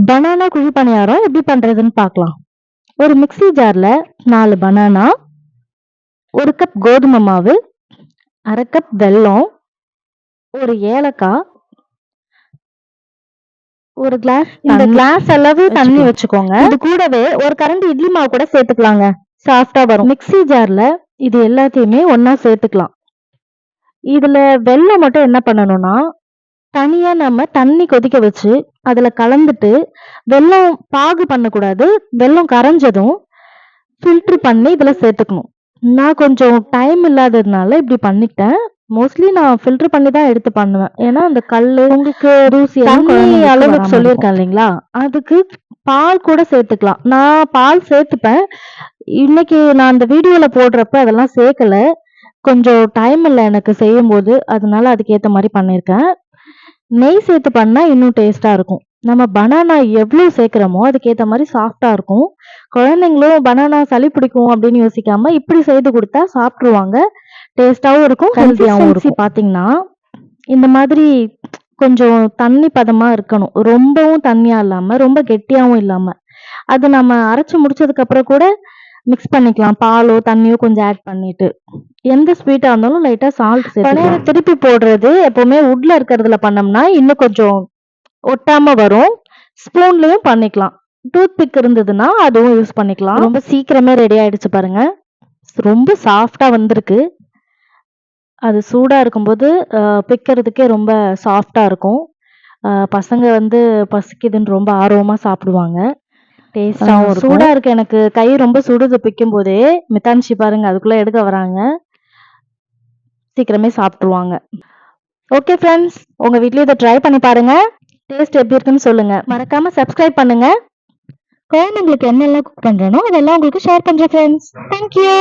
Banana குழி பணியாரம் எப்படி பண்றதுன்னு பார்க்கலாம். ஒரு மிக்ஸி ஜார்ல 4 பனானா, 1 கப் கோதுமை மாவு, 1/2 கப் வெல்லம், ஒரு ஏலக்காய், ஒரு கிளாஸ் இந்த கிளாஸ் அளவு தண்ணி வச்சுக்கோங்க. இது கூடவே ஒரு கரண்டி இட்லி மாவு கூட சேர்த்துக்கலாங்க. சாஃப்டா வரும். மிக்ஸி ஜார்ல இது எல்லாத்தையுமே ஒண்ணா சேர்த்துக்கலாம். இதுல வெல்லம் மட்டும் என்ன பண்ணணும்னா, தனியா நம்ம தண்ணி கொதிக்க வச்சு அதுல கலந்துட்டு வெல்லம் பாகு பண்ணக்கூடாது. வெல்லம் கரைஞ்சதும் ஃபில்டர் பண்ணி இதுல சேர்த்துக்கணும். நான் கொஞ்சம் டைம் இல்லாததுனால இப்படி பண்ணிட்டேன். மோஸ்ட்லி நான் ஃபில்டர் பண்ணி தான் எடுத்து பண்ணுவேன். ஏன்னா அந்த கல்லு உங்களுக்கு தூசி தண்ணி அளவுக்கு சொல்லியிருக்கேன் இல்லைங்களா, அதுக்கு பால் கூட சேர்த்துக்கலாம். நான் பால் சேர்த்துப்பேன். இன்னைக்கு நான் அந்த வீடியோல போடுறப்ப அதெல்லாம் சேர்க்கல. கொஞ்சம் டைம் இல்லை எனக்கு செய்யும்போது, அதனால அதுக்கேத்த மாதிரி பண்ணியிருக்கேன். நெய் சேர்த்து பண்ணா இன்னும் டேஸ்டா இருக்கும். நம்ம பனானா எவ்வளவு சேர்க்கிறோமோ அதுக்கேத்த மாதிரி சாஃப்டா இருக்கும். குழந்தைங்களும் பனானா சளி பிடிக்கும் அப்படின்னு யோசிக்காம இப்படி செய்து கொடுத்தா சாப்பிட்டுருவாங்க. டேஸ்டாவும் இருக்கும், ஹெல்த்தியாவும் இருக்கும். பாத்தீங்கன்னா இந்த மாதிரி கொஞ்சம் தண்ணி பதமா இருக்கணும். ரொம்பவும் தண்ணியா இல்லாம ரொம்ப கெட்டியாவும் இல்லாம. அது நம்ம அரைச்சு முடிச்சதுக்கு அப்புறம் கூட மிக்ஸ் பண்ணிக்கலாம். பாலோ தண்ணியோ கொஞ்சம் ஆட் பண்ணிட்டு. எந்த ஸ்வீட்டா இருந்தாலும் லைட்டா சால்ட் சேர்த்து திருப்பி போடுறது எப்பவுமே உட்ல இருக்கிறதுல பண்ணோம்னா இன்னும் கொஞ்சம் ஒட்டாம வரும். ஸ்பூன்லயும் பண்ணிக்கலாம். டூத் பிக் இருந்ததுன்னா அதுவும் யூஸ் பண்ணிக்கலாம். ரொம்ப சீக்கிரமே ரெடி ஆயிடுச்சு பாருங்க. ரொம்ப சாஃப்டா வந்திருக்கு. அது சூடா இருக்கும்போது பிக்கிறதுக்கே ரொம்ப சாஃப்டா இருக்கும். பசங்க வந்து பசிக்குதுன்னு ரொம்ப ஆர்வமா சாப்பிடுவாங்க. டேஸ்டாவும் இருக்கும். சூடா இருக்கு, எனக்கு கை ரொம்ப சுடுது பிக்கும் போதே. மித்தான்ஷி பாருங்க அதுக்குள்ள எடுக்க வராங்க. சீக்கிரமே சாப்பிட்டுருவாங்க. ஓகே ஃப்ரெண்ட்ஸ், உங்க வீட்லயும் இதை ட்ரை பண்ணி பாருங்க. டேஸ்ட் எப்படி இருக்குன்னு சொல்லுங்க. மறக்காம சப்ஸ்கிரைப் பண்ணுங்க. குழந்தைங்களுக்கு என்னெல்லாம் குக் பண்றேனோ அதெல்லாம் உங்களுக்கு ஷேர் பண்றேன் ஃப்ரெண்ட்ஸ். தேங்க்யூ.